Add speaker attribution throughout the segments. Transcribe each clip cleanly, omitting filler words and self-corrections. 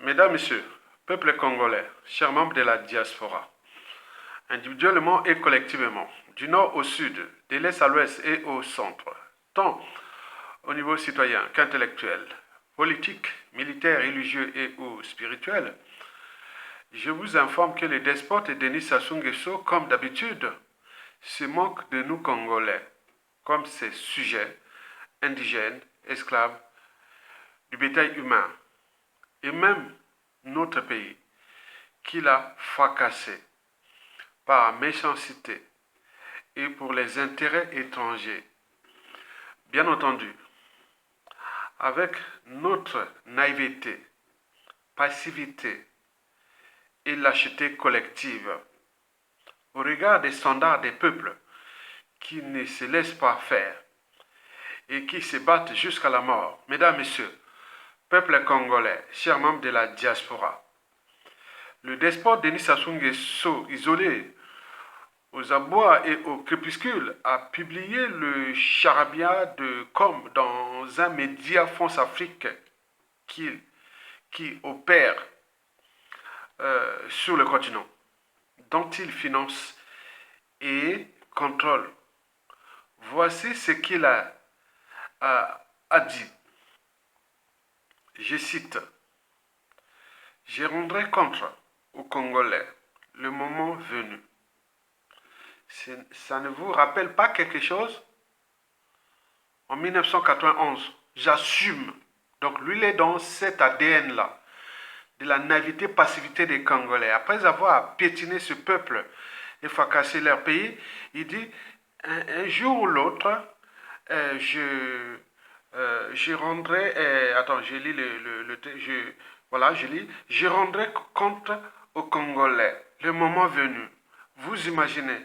Speaker 1: Mesdames, Messieurs, peuple congolais, chers membres de la diaspora, individuellement et collectivement, du nord au sud, de l'est à l'ouest et au centre, tant au niveau citoyen qu'intellectuel, politique, militaire, religieux et ou spirituel, je vous informe que le despote Denis Sassou Nguesso, comme d'habitude, se moque de nous Congolais, comme ses sujets, indigènes, esclaves, du bétail humain, et même notre pays, qu'il a fracassé par méchanceté et pour les intérêts étrangers. Bien entendu, avec notre naïveté, passivité et lâcheté collective, au regard des standards des peuples qui ne se laissent pas faire et qui se battent jusqu'à la mort. Mesdames, Messieurs, peuple congolais, chers membres de la diaspora, le despote Denis Sassou Nguesso, isolé aux abois et au crépuscule, a publié le charabia de Com dans un média France Afrique qui opère sur le continent, dont il finance et contrôle. Voici ce qu'il a dit. Je cite, je rendrai compte aux Congolais le moment venu. Ça ne vous rappelle pas quelque chose? En 1991, j'assume. Donc lui, il est dans cet ADN-là, de la naïveté, passivité des Congolais. Après avoir piétiné ce peuple et fracasser leur pays, il dit, un jour ou l'autre, je rendrai, attends, je lis voilà, je lis, je rendrai compte aux Congolais, le moment venu. Vous imaginez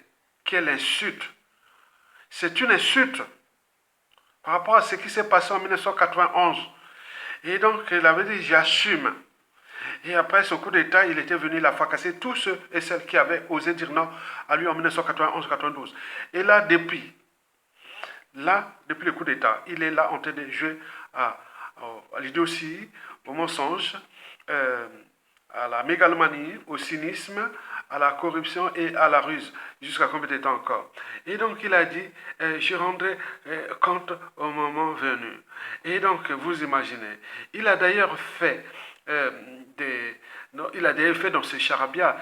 Speaker 1: quelle insulte. C'est une insulte par rapport à ce qui s'est passé en 1991. Et donc, il avait dit, j'assume. Et après ce coup d'État, il était venu la fracasser tous ceux et celles qui avaient osé dire non à lui en 1991-92. Et là, depuis le coup d'État, il est là en train de jouer à l'idiotie, au mensonge, à la mégalomanie, au cynisme, à la corruption et à la ruse, jusqu'à combien de temps encore. Et donc il a dit, je rendrai compte au moment venu. Et donc vous imaginez, il a d'ailleurs fait dans ce charabia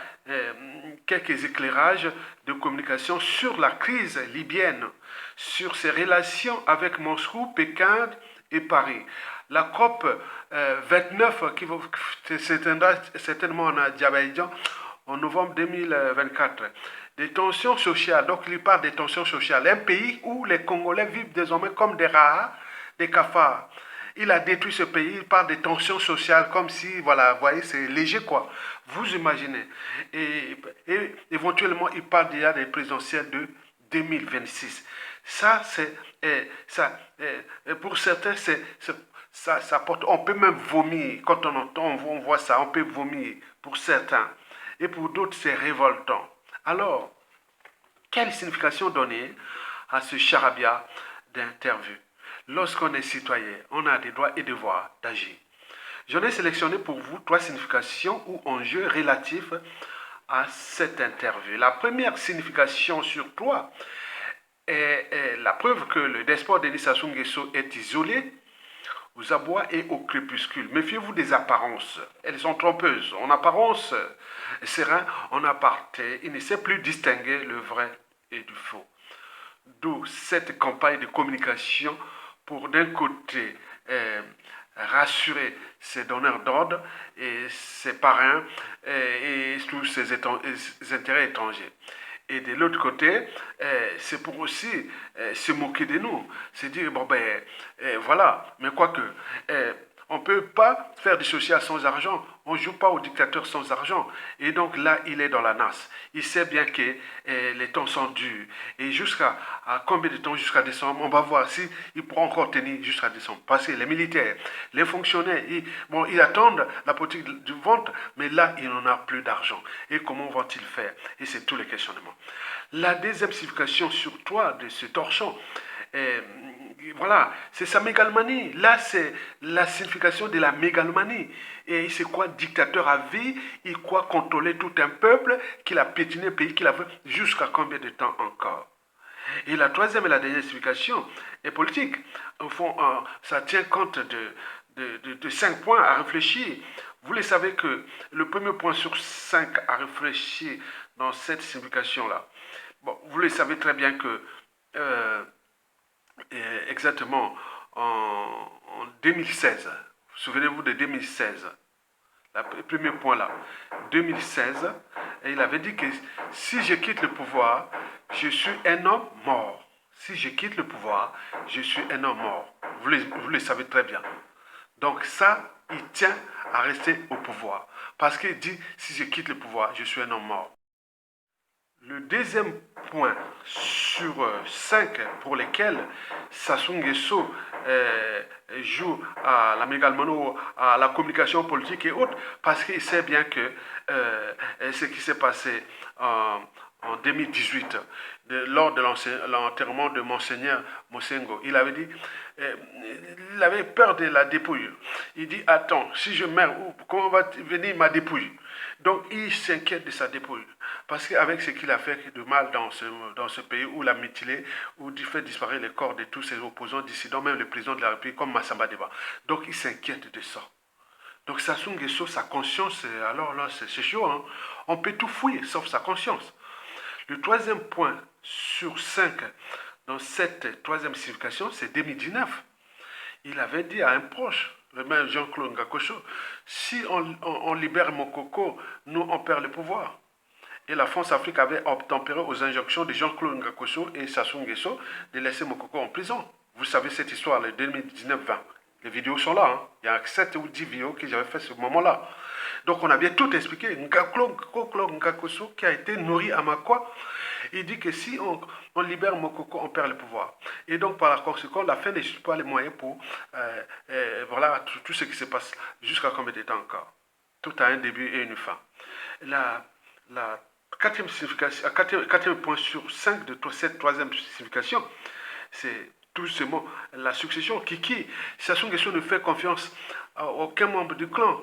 Speaker 1: quelques éclairages de communication sur la crise libyenne, sur ses relations avec Moscou, Pékin et Paris. La COP 29 qui se tiendra certainement en Azerbaïdjan en novembre 2024. Des tensions sociales, donc il parle des tensions sociales. Un pays où les Congolais vivent désormais comme des rats, des cafards. Il a détruit ce pays, il parle des tensions sociales comme si, voilà, vous voyez, c'est léger quoi. Vous imaginez. Et éventuellement, il parle déjà des présidentielles de 2026. Ça, pour certains, ça porte, on peut même vomir. Quand on voit ça, on peut vomir pour certains. Et pour d'autres, c'est révoltant. Alors, quelle signification donner à ce charabia d'interview? Lorsqu'on est citoyen, on a des droits et devoirs d'agir. J'en ai sélectionné pour vous 3 significations ou enjeux relatifs à cette interview. La première signification sur toi est la preuve que le despote Denis Sassou Nguesso est isolé aux abois et au crépuscule. Méfiez-vous des apparences. Elles sont trompeuses. En apparence, serein, en aparté, il ne sait plus distinguer le vrai et du faux. D'où cette campagne de communication pour d'un côté rassurer ses donneurs d'ordre et ses parrains et tous ses intérêts étrangers. Et de l'autre côté, c'est pour aussi se moquer de nous. C'est dire, bon ben, voilà, mais quoique, on ne peut pas faire du social sans argent. On ne joue pas au dictateur sans argent. Et donc là, il est dans la nasse. Il sait bien que les temps sont durs. Et jusqu'à combien de temps? Jusqu'à décembre, on va voir si il pourra encore tenir jusqu'à décembre. Parce que les militaires, les fonctionnaires, ils attendent la politique du ventre, mais là, il n'en a plus d'argent. Et comment vont-ils faire? Et c'est tous les questionnements. La deuxième signification sur toi de ce torchon, Voilà, c'est sa mégalomanie. Là, c'est la signification de la mégalomanie. Et il se croit dictateur à vie, il croit contrôler tout un peuple, qu'il a piétiné le pays qu'il a fait, jusqu'à combien de temps encore? Et la troisième et la dernière signification est politique. Au fond, ça tient compte de 5 points à réfléchir. Vous le savez que le premier point sur 5 à réfléchir dans cette signification-là, bon, vous le savez très bien que euh, exactement en 2016, souvenez-vous de 2016, le premier point là, 2016, et il avait dit que si je quitte le pouvoir, je suis un homme mort. Si je quitte le pouvoir, je suis un homme mort. Vous le savez très bien. Donc ça, il tient à rester au pouvoir. Parce qu'il dit, si je quitte le pouvoir, je suis un homme mort. Le deuxième point sur 5 pour lesquels Sassou Nguesso joue à la mégalomanie, à la communication politique et autres, parce qu'il sait bien que ce qui s'est passé en 2018, lors de l'enterrement de Monseigneur Mosengo, il avait dit, il avait peur de la dépouille. Il dit, attends, si je meurs, comment va venir ma dépouille? Donc il s'inquiète de sa dépouille. Parce qu'avec ce qu'il a fait de mal dans ce pays, où il a mutilé, où il fait disparaître les corps de tous ses opposants dissidents, même le président de la République, comme Massamba Deba. Donc il s'inquiète de ça. Donc Sassou Nguesso, sa conscience, alors là, c'est chaud. Hein? On peut tout fouiller, sauf sa conscience. Le troisième point sur 5 dans cette troisième signification, c'est 2019. Il avait dit à un proche, le maire Jean-Claude Ngakoso, si on libère Mokoko, nous on perd le pouvoir. Et la France-Afrique avait obtempéré aux injonctions de Jean-Claude Ngakoso et Sassou Nguesso de laisser Mokoko en prison. Vous savez cette histoire, le 2019-20. Les vidéos sont là. Hein. Il y a 7 ou 10 vidéos que j'avais fait à ce moment-là. Donc on a bien tout expliqué. Ngakoso Ngakoso qui a été nourri à Makwa, il dit que si on libère Mokoko, on perd le pouvoir. Et donc par la conséquence, la fin n'est pas les moyens pour voilà tout ce qui se passe jusqu'à combien de temps encore. Tout a un début et une fin. La quatrième point sur 5 de cette troisième signification, c'est tout simplement la succession. Kiki, Sassou Nguesso ne fait confiance à aucun membre du clan.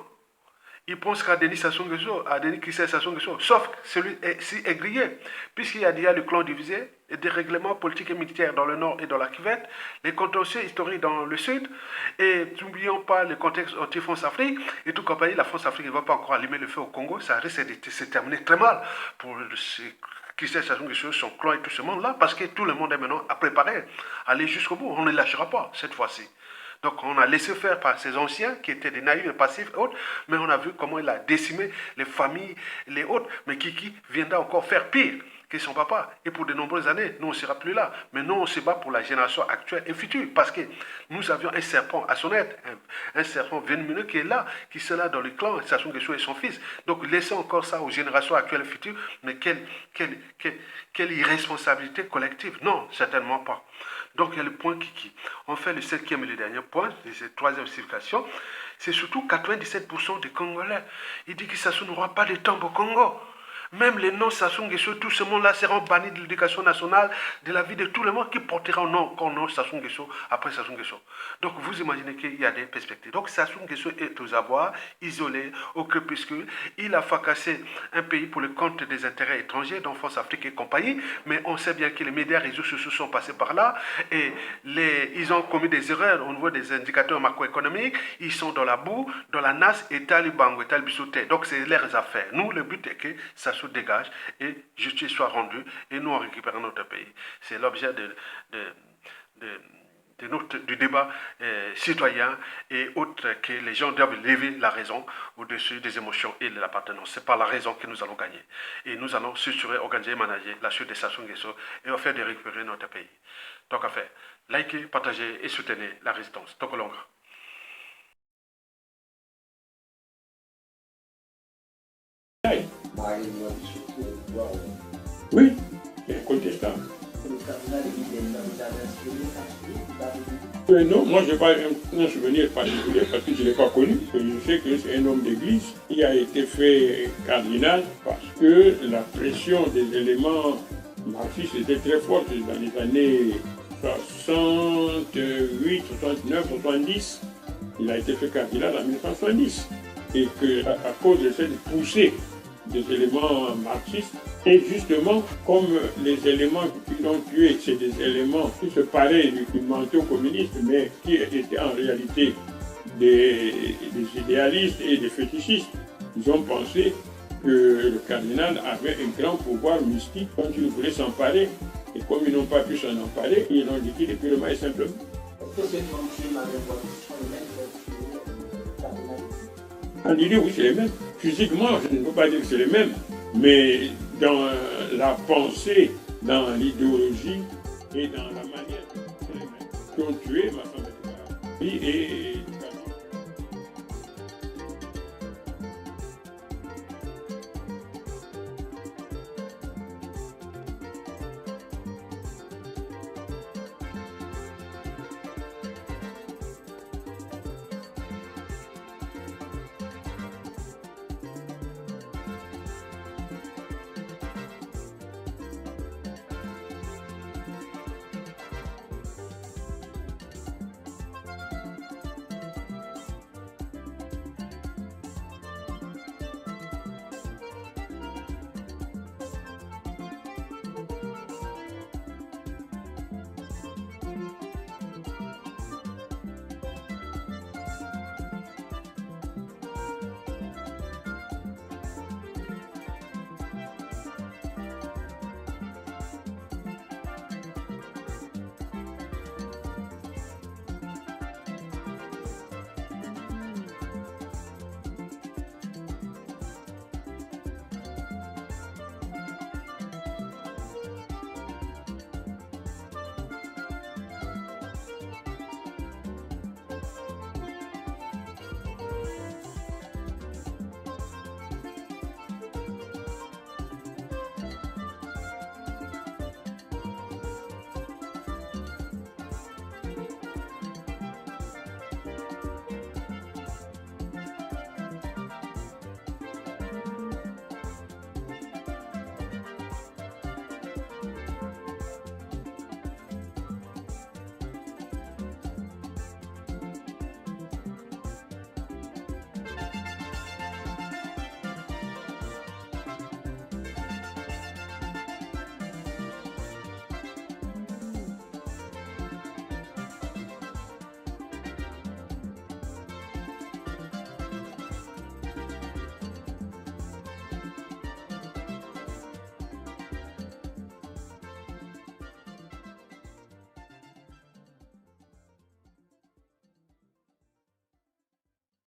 Speaker 1: Il pense qu'à Denis Sassou Nguesso, à Denis Kissé Sassou Nguesso, sauf celui-ci est grillé, puisqu'il y a déjà le clan divisé, et des règlements politiques et militaires dans le nord et dans la cuvette, les contentieux historiques dans le sud, et n'oublions pas le contexte anti-France-Afrique, et tout compagnie, la France-Afrique ne va pas encore allumer le feu au Congo, ça risque de se terminer très mal pour Kissé Sassou Nguesso, son clan et tout ce monde-là, parce que tout le monde est maintenant à préparer, à aller jusqu'au bout, on ne lâchera pas cette fois-ci. Donc on a laissé faire par ces anciens qui étaient des naïfs, des passifs et autres, mais on a vu comment il a décimé les familles, les autres, mais Kiki viendra encore faire pire que son papa. Et pour de nombreuses années, nous on ne sera plus là. Mais nous on se bat pour la génération actuelle et future, parce que nous avions un serpent à son aide, un serpent venimeux qui est là, qui sera dans le clan, Sassou Nguesso et son fils. Donc laissez encore ça aux générations actuelles et futures, mais quelle irresponsabilité collective? Non, certainement pas. Donc il y a le point Kiki. On fait le cinquième et le dernier point, de cette troisième signification. C'est surtout 97% des Congolais. Il dit que Sassou n'aura pas de tombe au Congo. Même les noms Sassou Nguesso, tout ce monde-là seront bannis de l'éducation nationale, de la vie de tout le monde qui portera un nom comme nom Sassou Nguesso après Sassou Nguesso. Donc vous imaginez qu'il y a des perspectives. Donc Sassou Nguesso est aux abois, isolé, au crépuscule. Il a fracassé un pays pour le compte des intérêts étrangers, dont France, Afrique et compagnie. Mais on sait bien que les médias réseaux sociaux sont passés par là et ils ont commis des erreurs au niveau des indicateurs macroéconomiques. Ils sont dans la boue, dans la nasse et Talibango et Talbisoté. Donc c'est leurs affaires. Nous, le but est que Sassou dégage et justice soit rendue et nous on récupère notre pays. C'est l'objet du débat citoyen et autre que les gens doivent lever la raison au-dessus des émotions et de l'appartenance. C'est par la raison que nous allons gagner. Et nous allons structurer, organiser et manager la suite de Sassou Nguesso et faire de récupérer notre pays. Donc à faire, likez, partagez et soutenez la résistance. Tokolonga.
Speaker 2: Oui, c'est incontestable. Non, moi je n'ai pas un souvenir particulier parce que je ne l'ai pas connu. Je sais que c'est un homme d'église qui a été fait cardinal parce que la pression des éléments marxistes était très forte dans les années 68, 69, 70. Il a été fait cardinal en 1970. Et que à cause de cette poussée des éléments marxistes, et justement, comme les éléments qui l'ont tué, c'est des éléments qui se paraissent du manteau communiste, mais qui étaient en réalité des idéalistes et des fétichistes, ils ont pensé que le cardinal avait un grand pouvoir mystique dont ils voulaient s'emparer. Et comme ils n'ont pas pu s'en emparer, ils l'ont liquidé purement et simplement. En idée, oui, c'est les mêmes. Physiquement, je ne peux pas dire que c'est les mêmes, mais dans la pensée, dans l'idéologie et dans la manière, c'est les mêmes. Qui ont tué ma femme et